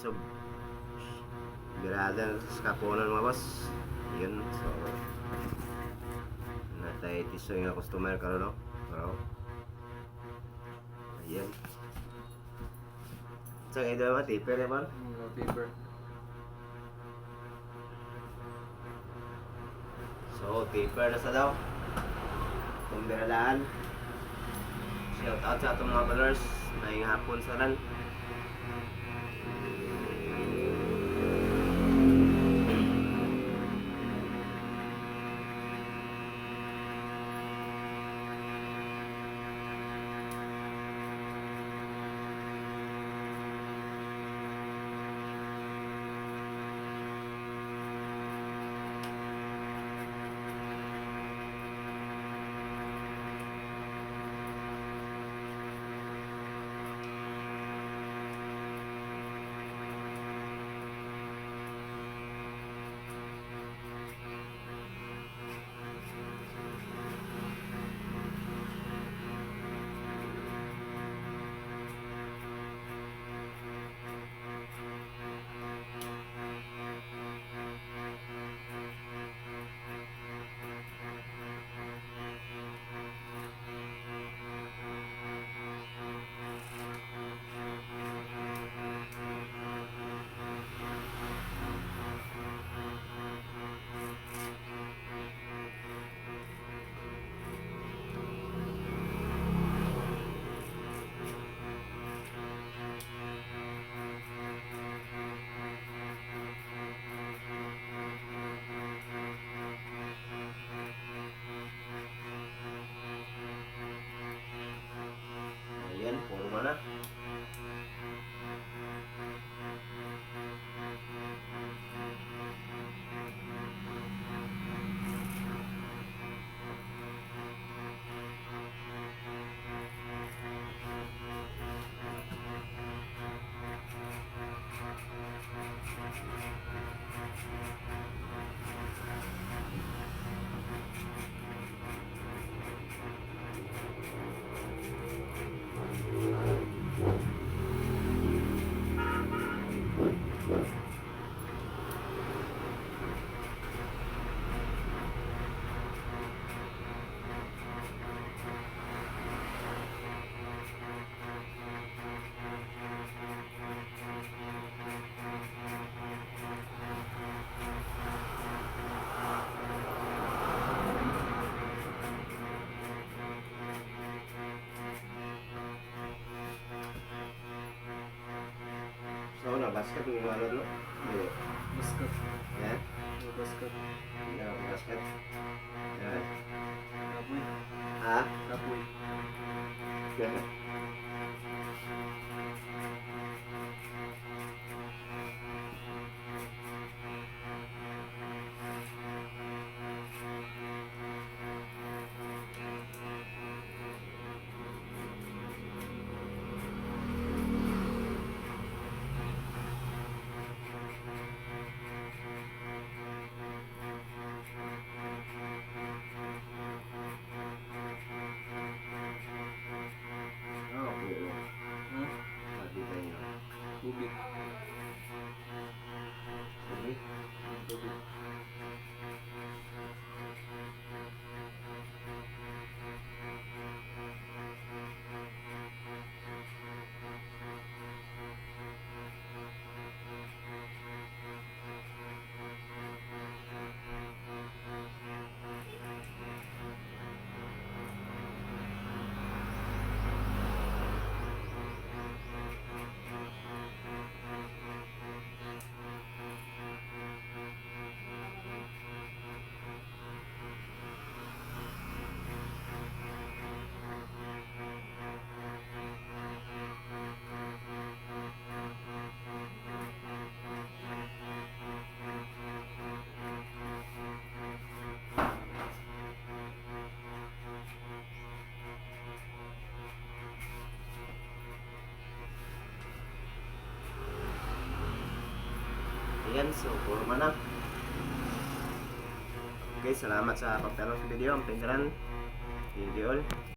So, birada sa kapunan mga boss. Yun, so natay tisoy nga customer karon no. So, ayan. Sa ito mga tipper naman. Paper. So, tipper na sa daw. Kung biralaan. Shout out sa atong mga brothers. Maayong hapon sa ran. Ayan, forma na. So, basket yung ano no? Hindi. Basket. Yan. Basket. Yan, basket. Yan. Kapoy. Ha? Kapoy. Yan. Oh, okay. Pati tayo. Tubig. Tubig. Tubig. Ayan, so forma na. Okay, salamat sa pagtanong sa video. Ang pinsalan. Thank you all.